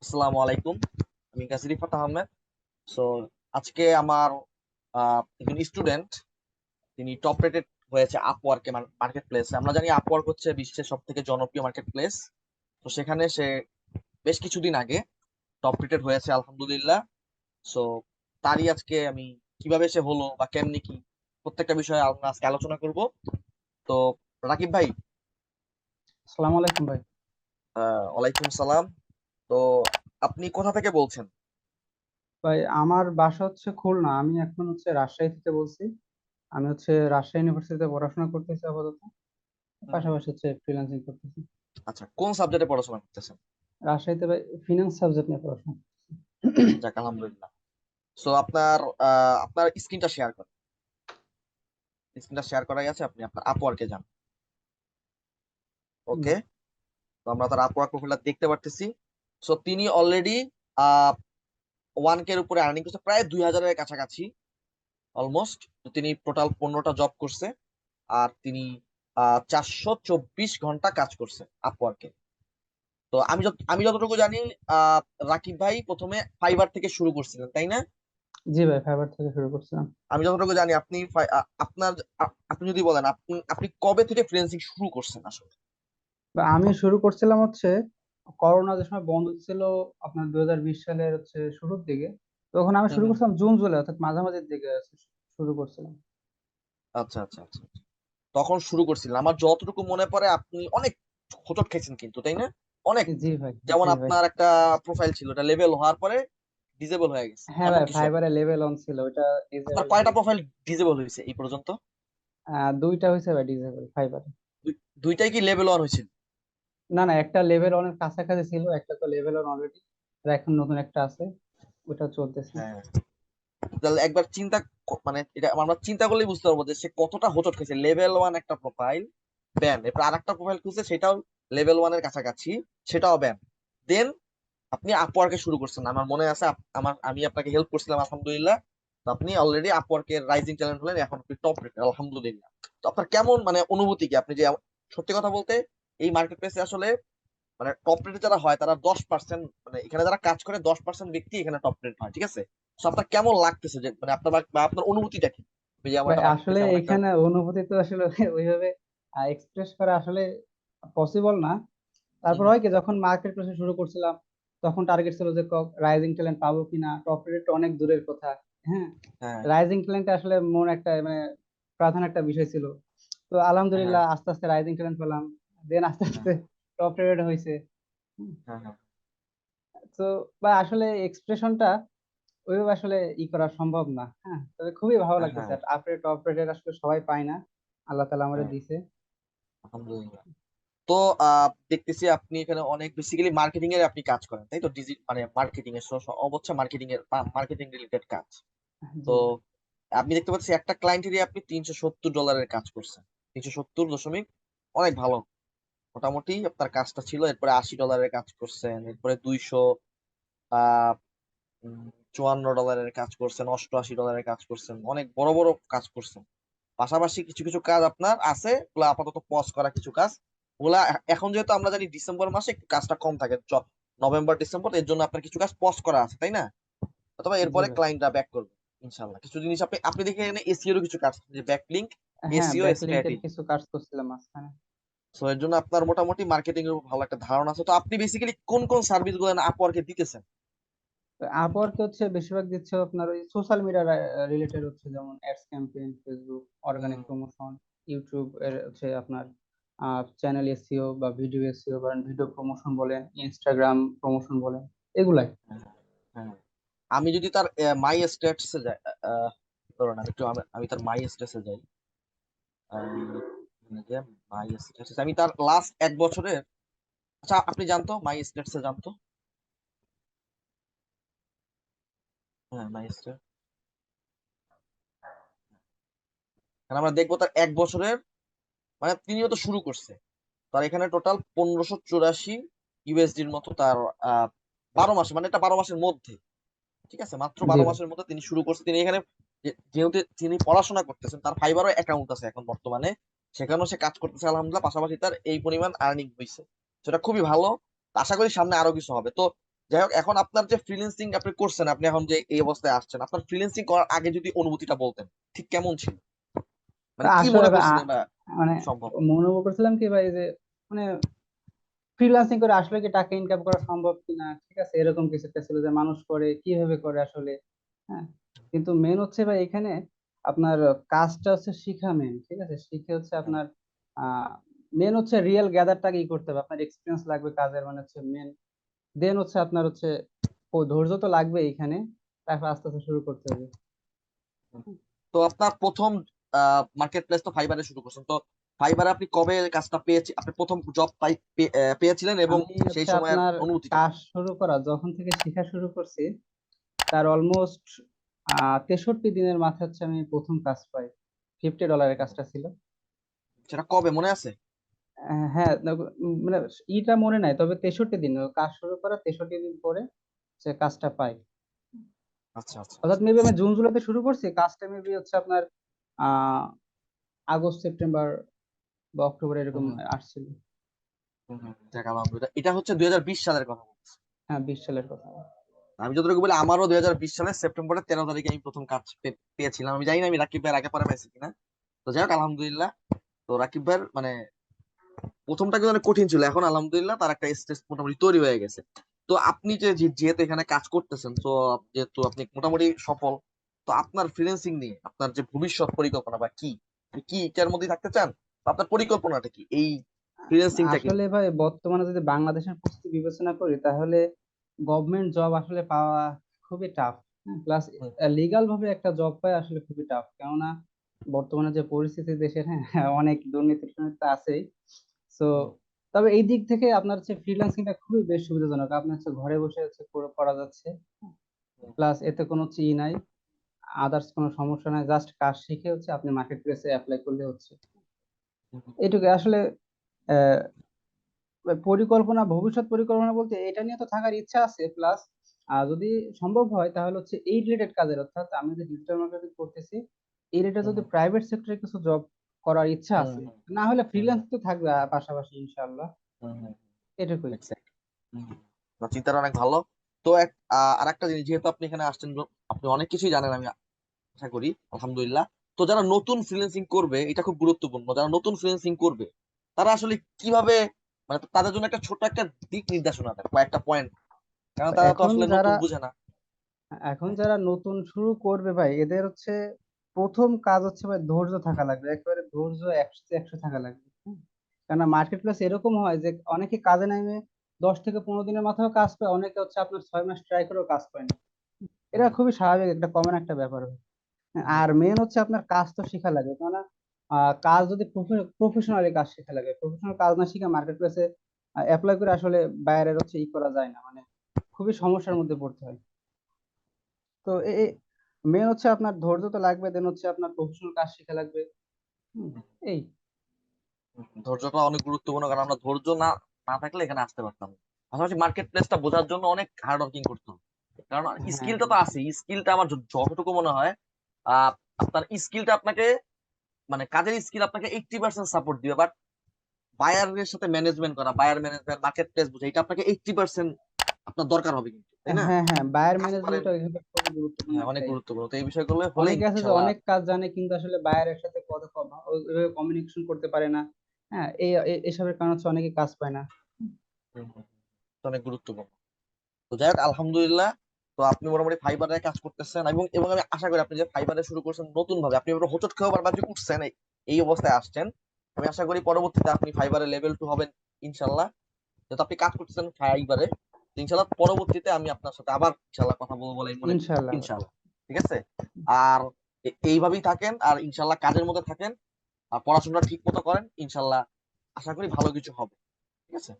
আসসালামু আলাইকুম। আমি গাজী রিফাত আহমেদ। সো আজকে আমার একজন স্টুডেন্ট, তিনি টপ রেটেড হয়েছে আপওয়ার্কে, মার্কেট প্লেসে। আমরা জানি আপওয়ার্ক হচ্ছে বিশ্বের সব থেকে জনপ্রিয় মার্কেট প্লেস। তো সেখানে সে বেশ কিছুদিন আগে টপ রেটেড হয়েছে, আলহামদুলিল্লাহ। সো তারই আজকে আমি কিভাবে সে হলো বা কেমনি কি প্রত্যেকটা বিষয়ে আমরা আজকে আলোচনা করব। তো রাকিব ভাই, আসসালামু আলাইকুম ভাই। ওয়ালাইকুম সালাম। তো আপনি কোথা থেকে বলছেন? ভাই আমার বাসা হচ্ছে খুলনা, আমি এখন হচ্ছে রাজশাহী থেকে বলছি। আমি হচ্ছে রাজশাহী ইউনিভার্সিটিতে পড়াশোনা করতেছি আপাতত। হুম, হুম। পাশাপাশি হচ্ছে ফ্রিল্যান্সিং করতেছি। আচ্ছা, কোন সাবজেক্টে পড়াশোনা করতেছেন? রাজশাহীতে ভাই ফিনান্স সাবজেক্ট নিয়ে পড়াশোনা করতেছি। যাক, আলহামদুলিল্লাহ। সো আপনার স্ক্রিনটা শেয়ার করেন। স্ক্রিনটা শেয়ার করাই আছে, আপনি আপনার আপওয়ার্কে যান। হুম। ওকে। তো আমরা তার আপওয়ার্ক প্রোফাইলটা দেখতে পারতেছি। সো তিনি অলরেডি আহ 1K এর উপরে আর্নিং করছে, প্রায় 2000-এর কাছাকাছি অলমোস্ট। তো তিনি টোটাল 15টা জব করছে, আর তিনি 424 ঘন্টা কাজ করছে আপওয়ার্কে। তো আমি যতটুকু জানি, আহ রাকিব ভাই প্রথমে ফাইবার থেকে শুরু করছিলেন, তাই না? জি ভাই, ফাইবার থেকে শুরু করছিলাম। আমি যতটুকু জানি আপনি আপনি যদি বলেন আপনি আপনি কবে থেকে ফ্রিল্যান্সিং শুরু করছেন আসলে? বা আমি শুরু করছিলাম হচ্ছে করোনা যে সময় বন্ধ ছিল, আপনার 2020 সালের হচ্ছে শুরুর দিকে। তখন আমি হুম, শুরু হুম। করছিলাম জুন জুলাই, অর্থাৎ মাঝামাঝির দিকে শুরু করছিলাম। আচ্ছা, আচ্ছা, আচ্ছা, আচ্ছা। তখন শুরু করছিলেন, আমার যতটুকু মনে পড়ে আপনি অনেক হোঁচট খেয়েছেন কিন্তু, তাই না? অনেক। জি ভাই। যেমন জি ভাই। আপনার একটা প্রোফাইল ছিল, এটা লেভেল হওয়ার পরে ডিজেবল হয়ে গেছে, হ্যাঁ এমন ভাই, কিছু একটা। ফাইবারে লেভেল অন ছিল, ওটা আপনার ডিসেবল হয়ে কয়টা গেছে। প্রোফাইল ডিজেবল হয়েছে এই পর্যন্ত? দুইটা হয়েছে ভাই ডিসেবল ফাইবারে। দুইটাই কি লেভেল ওয়ান হয়েছিল? না না, একটা লেভেল অনেক কাছাকাছি ছিল, একটা তো লেভেল অন অলরেডি, এখন নতুন একটা আছে, ওটা চলতেছে। হ্যাঁ। তাহলে একবার মানে এটা আমরা চিন্তা করলেই বুঝতে পারবো যে সে কতটা হোঁচট খেয়েছে। লেভেল ওয়ান একটা প্রোফাইল ব্যান, এরপর আর একটা প্রোফাইল খুলছে, সেটাও লেভেল ওয়ানের কাছাকাছি, সেটাও ব্যান। দেন আপনি আপওয়ার্কে শুরু করছেন, আমার মনে আছে। আমি আপনাকে হেল্প করছিলাম, আলহামদুলিল্লাহ। তো আপনি অলরেডি আপওয়ার্কের রাইজিং ট্যালেন্ট হলেন, এখন আপনি টপ রেটেড, আলহামদুলিল্লাহ। তো আপনার কেমন মানে অনুভূতি কি, আপনি যে সত্যি কথা বলতে এই মার্কেট প্লেসে আসলে মানে টপ রেটে যারা হয় তারা 10%, মানে এখানে যারা কাজ করে 10% ব্যক্তি এখানে টপ রেট হয়, ঠিক আছে? তো আপনার কেমন লাগতেছে, যে মানে আপনার বা আপনার অনুভূতিটা কি, এই যে এমন ভাই একটা মার্কেট আসলে প্লেসে এমন একটা। এখানে অনুভূতি তো আসলে ওইভাবে এক্সপ্রেস করা আসলে পসিবল না। তারপর হুম, হয় কি, যখন মার্কেট প্লেসে শুরু করছিলাম তখন টার্গেট ছিল যে রাইজিং ট্যালেন্ট পাবো কিনা, টপ রেট অনেক দূরের কথা। হ্যাঁ, হ্যাঁ, রাইজিং ট্যালেন্ট আসলে মন একটা মানে প্রধান একটা বিষয় ছিল। তো হ্যাঁ, আলহামদুলিল্লাহ আস্তে আস্তে রাইজিং ট্যালেন্ট পেলাম, দেন আস্তে হ্যাঁ, আস্তে টপ রেট হয়েছে। হ্যাঁ, হ্যাঁ, তো বা আসলে এক্সপ্রেশনটা ওইভাবে আসলে করা সম্ভব না। হ্যাঁ, তবে খুবই ভালো হ্যাঁ, লাগতেছে। হ্যাঁ, আপনি টপ রেটের আসলে সবাই পায় না, আল্লাহ তালা আমারে হ্যাঁ, দিছে। আলহামদুলিল্লাহ। তো দেখতেছি আপনি এখানে অনেক বেসিক্যালি মার্কেটিং এর আপনি কাজ করেন, তাই তো? মানে মার্কেটিং এর অবশ্যই মার্কেটিং রিলেটেড কাজ। জি তো ভাই। আপনি দেখতে পাচ্ছি একটা ক্লায়েন্টেরই আপনি $370 কাজ করছেন। 370 দশমিক, অনেক ভালো। মোটামুটি আপনার কাজটা ছিল, এরপরে $80 কাজ করছেন, এরপরে 254 ডলারের কাজ করছেন, $88 কাজ করছেন, অনেক বড় বড় কাজ করছেন। পাশাপাশি কিছু কিছু কাজ আপনার আছে, ওগুলো আপাতত পজ করা কিছু কাজ। ওগুলা এখন যেহেতু আমরা জানি ডিসেম্বর মাসে একটু কাজটা কম থাকে, নভেম্বর ডিসেম্বর, এর জন্য আপনার কিছু কাজ পজ করা আছে, তাই না? অথবা জি এরপরে ভাই। ক্লায়েন্টরা ব্যাক করবে ইনশাল্লাহ। কিছু জিনিস আপনি আপনি দেখে এখানে এসিও এর কিছু কাজ, যে ব্যাকলিংক, হ্যাঁ, এসিও, ব্যাকলিংকের স্ট্র্যাটেজি। কিছু কাজ করছিলাম মাঝখানে। সো এর জন্য আপনার মোটামুটি মার্কেটিং এর উপর ভালো একটা ধারণা আছে। তো আপনি বেসিক্যালি কোন কোন সার্ভিস গুলো আপওয়ার্কে দিতেছেন? আপওয়ার্কে হচ্ছে বেশিরভাগ দিচ্ছে আপনার ওই সোশ্যাল মিডিয়া রিলেটেড, হচ্ছে যেমন অ্যাডস ক্যাম্পেইন, ফেসবুক অর্গানিক হুম, প্রমোশন, ইউটিউব এর হচ্ছে আপনার চ্যানেল এসইও বা ভিডিও এসইও বা ভিডিও প্রমোশন বলেন, ইনস্টাগ্রাম প্রমোশন বলেন, এগুলাই। হ্যাঁ, হ্যাঁ। আমি যদি তার মাই স্ট্যাটাসে যাই, ধরুন আমি তার মাই স্ট্যাটাসে যাই। মাই স্ট্যাটাস আমি তার লাস্ট 1 বছরের। আচ্ছা, আপনি জানতো মাই স্ট্যাটাসে জানতো? হ্যাঁ, মাই স্ট্যাটাস। আমরা দেখবো তার 1 বছরের, মানে তিনিও তো শুরু করছে। তার এখানে টোটাল 1584 ইউএসডির মতো তার 12 মাসে, মানে এটা 12 মাসের মধ্যে, ঠিক আছে, মাত্র জি বারো ভাই। মাসের মধ্যে তিনি শুরু করছে। তিনি এখানে যেহেতু তিনি পড়াশোনা করতেছেন, তার ফাইবারও অ্যাকাউন্ট আছে এখন বর্তমানে, সেখানেও সে কাজ করতেছে, আলহামদুলিল্লাহ। পাশাপাশি তার এই পরিমাণ আর্নিং হয়েছে, সেটা খুবই ভালো। আশা করি সামনে আরো কিছু হবে। তো যাই হোক, এখন আপনার যে ফ্রিল্যান্সিং আপনি করছেন, আপনি এখন যে এই অবস্থায় আসছেন, আপনার ফ্রিল্যান্সিং করার আগে যদি অনুভূতিটা বলতেন ঠিক কেমন ছিল, মানে কি আসলে মনে ভাই করছিলেন বা মানে সম্ভব? মনে করছিলাম কি ভাই যে মানে ফ্রিল্যান্সিং করে আসলে কি টাকা ইনকাম করা সম্ভব কিনা, ঠিক আছে, এরকম কিছু একটা ছিল যে মানুষ করে কিভাবে করে আসলে। হ্যাঁ, কিন্তু মেন হচ্ছে ভাই এখানে আপনার কাজটা হচ্ছে শিখা মেন, ঠিক আছে, শিখে হচ্ছে হুম, আপনার আহ মেন হচ্ছে রিয়েল গ্যাদারটাকে করতে হবে, আপনার এক্সপিরিয়েন্স লাগবে কাজের, মানে হচ্ছে মেন। দেন হচ্ছে আপনার হচ্ছে ও ধৈর্য তো লাগবে এখানে, তারপর আস্তে আস্তে শুরু করতে হবে। হুম। তো আপনার প্রথম মার্কেট প্লেস তো ফাইবারে শুরু করছেন, তো ফাইবারে আপনি কবে কাজটা পেয়েছি, আপনি প্রথম জব পেয়েছিলেন, এবং আমি সেই হচ্ছে সময়ের আপনার অনুভূতিটা? কাজ শুরু করা যখন থেকে শেখা শুরু করছি, তার অলমোস্ট 63 দিনের মাথায় হচ্ছে আমি প্রথম কাজ পাই। $50 কাজটা ছিল। সেটা কবে মনে আছে? হ্যাঁ, মানে ইটা মনে নাই, তবে 63 দিন, কাজ শুরু করা 63 দিন পরে সে কাজটা পাই। আচ্ছা আচ্ছা অর্থাৎ আচ্ছা। মেবি আমি জুন জুলাইতে শুরু করছি, কাজটা মেবি হচ্ছে আপনার আহ আগস্ট সেপ্টেম্বর বা অক্টোবর হুম এরকম হুম আসছিল। হুম হুম, যাক আলহামদুলিল্লাহ। এটা হচ্ছে 2020 সালের কথা বলছি। হ্যাঁ, 20 সালের কথা। আমি যতটুকু বলি, আমারও 2020 সালের সেপ্টেম্বরের 13 তারিখে আমি প্রথম কাজ পেয়েছিলাম। আমি জানি না আমি রাকিব ভাইয়ের আগে পরে পাইছি কিনা। তো যাই হোক আলহামদুলিল্লাহ। তো রাকিব ভাইয়ের মানে প্রথমটা কিন্তু অনেক কঠিন ছিল, এখন আলহামদুলিল্লাহ তার একটা স্টেজ মোটামুটি তৈরি হয়ে গেছে। তো আপনি যেহেতু এখানে কাজ করতেছেন, তো যেহেতু আপনি মোটামুটি সফল, তো আপনার ফ্রিল্যান্সিং নিয়ে আপনার যে ভবিষ্যৎ পরিকল্পনা বা কি, আপনি কি এটার মধ্যে থাকতে চান? বা আপনার পরিকল্পনাটা কি এই ফ্রিল্যান্সিংটাকে আসলে নিয়ে? ভাই বর্তমানে যদি বাংলাদেশের পরিস্থিতি বিবেচনা করি, তাহলে গভর্নমেন্ট জব আসলে পাওয়া খুবই টাফ। প্লাস হুম লিগাল ভাবে একটা জব পাওয়া আসলে খুবই টাফ, কেননা বর্তমানে যে পরিস্থিতি দেশের, হ্যাঁ, অনেক দুর্নীতি টুর্নীতি তো আছেই। তো হুম তবে এই দিক থেকে আপনার হচ্ছে ফ্রিল্যান্সিংটা খুবই বেশ সুবিধাজনক, আপনার হচ্ছে ঘরে বসে হচ্ছে করা যাচ্ছে। হুম প্লাস এতে কোনো নাই, আদার্স কোনো সমস্যা নাই, জাস্ট কাজ শিখে হচ্ছে আপনি মার্কেট প্লেসে অ্যাপ্লাই করলে হচ্ছে। হুম হুম এইটুকু আসলে পরিকল্পনা, ভবিষ্যৎ পরিকল্পনা বলতে এটা নিয়ে তো থাকার ইচ্ছা আছে, প্লাস যদি সম্ভব হয় তাহলে হচ্ছে এই রিলেটেড কাজের, অর্থাৎ আমি যে ডিজিটাল মার্কেটিং করতেছি এই রিলেটেড হুম যদি প্রাইভেট সেক্টরে কিছু জব করার ইচ্ছা হুম আছে, হুম না হলে হুম ফ্রিল্যান্স তো থাকবে পাশাপাশি ইনশাআল্লাহ। হুম হুম এটুকুই। exactly। হুম। আপনার চিন্তাটা অনেক ভালো। তো আর একটা জিনিস, যেহেতু আপনি এখানে আসছেন, আপনি অনেক কিছুই জানেন আমি আশা করি, আলহামদুলিল্লাহ। তো যারা নতুন ফ্রিল্যান্সিং করবে, এটা খুব গুরুত্বপূর্ণ, যারা নতুন ফ্রিল্যান্সিং করবে তারা আসলে কিভাবে, মানে তাদের জন্য একটা ছোট একটা দিক নির্দেশনা দেয়, কয়েকটা পয়েন্ট, কারণ তারা তো এখন আসলে নতুন যারা বুঝে না। এখন যারা নতুন শুরু করবে ভাই, এদের হচ্ছে প্রথম কাজ হচ্ছে ভাই ধৈর্য থাকা লাগবে, একেবারে ধৈর্য 100 থাকা লাগবে। কেননা মার্কেট প্লেস এরকম হয় যে অনেকে কাজে নামে 10 থেকে 15 দিনের মাথায় কাজ পায়, অনেকে হচ্ছে আপনার 6 মাস ট্রাই করেও কাজ পায় না। এটা হুম, খুবই স্বাভাবিক, একটা কমন একটা ব্যাপার। হুম, আর মেন হচ্ছে আপনার কাজ তো শেখা লাগে, কেননা কাজ যদি প্রফেশনালি কাজ শেখা লাগে, প্রফেশনাল কাজ না শিখে মার্কেট প্লেসে অ্যাপ্লাই করে আসলে বাইরের হচ্ছে করা যায় না, মানে খুবই সমস্যার মধ্যে পড়তে হয়। তো মেন হচ্ছে আপনার ধৈর্য তো লাগবে, দেন হচ্ছে আপনার প্রফেশনাল কাজ শেখা লাগবে। হুম, হুম, এই ধৈর্যটা অনেক গুরুত্বপূর্ণ, কারণ আমরা ধৈর্য না না থাকলে এখানে আসতে পারতাম না। পাশাপাশি মার্কেট প্লেসটা বোঝার জন্য অনেক হার্ড ওয়ার্কিং করতে হবে, কারণ হ্যাঁ স্কিলটা তো আছে। স্কিলটা আমার যতটুকু মনে হয়, আহ আপনার স্কিলটা আপনাকে, মানে কাজের স্কিল আপনাকে 80% সাপোর্ট দিবে, বাট বায়ারের সাথে ম্যানেজমেন্ট করা, বায়ার ম্যানেজমেন্ট, মার্কেট প্লেস বোঝা, এটা আপনাকে 80% আপনার দরকার হবে কিন্তু, তাই না? হ্যাঁ হ্যাঁ, বায়ার থাকতে পারেন। ম্যানেজমেন্টটা এখানে খুবই গুরুত্বপূর্ণ হ্যাঁ, অনেক একটাই। গুরুত্বপূর্ণ। তো এই বিষয়গুলো হলে অনেকে আছে যে ইনশাল্লাহ। অনেক কাজ জানে কিন্তু আসলে বায়ারের সাথে ওইভাবে কমিউনিকেশন করতে পারে না। হ্যাঁ, এসবের কারণে হচ্ছে অনেকে কাজ পায় না। হুম, হুম, তো অনেক গুরুত্বপূর্ণ। তো যাই হোক আলহামদুলিল্লাহ। তো আপনি মোটামুটি ফাইবারে কাজ করতেছেন, এবং এবং আমি আশা করি আপনি যে ফাইবারে শুরু করছেন নতুন ভাবে, আপনি এবার হোঁচট খেয়ে বারবার যে উঠছেন, এই অবস্থায় আসছেন, আমি আশা করি পরবর্তীতে আপনি ফাইবারে লেভেল 2 হবেন ইনশাল্লাহ। যেহেতু আপনি কাজ করতেছেন ফাইবারে, তো ইনশাল্লাহ পরবর্তীতে আমি আপনার সাথে আবার ইনশাল্লাহ কথা বলবো বলে আমি মনে করি, ইনশাল্লাহ। ইনশাল্লাহ। ঠিক আছে। আর এইভাবেই থাকেন, আর ইনশাল্লাহ কাজের মধ্যে থাকেন, আর পড়াশোনা ঠিক মতো করেন, ইনশাল্লাহ আশা করি ভালো কিছু হবে। ঠিক আছে।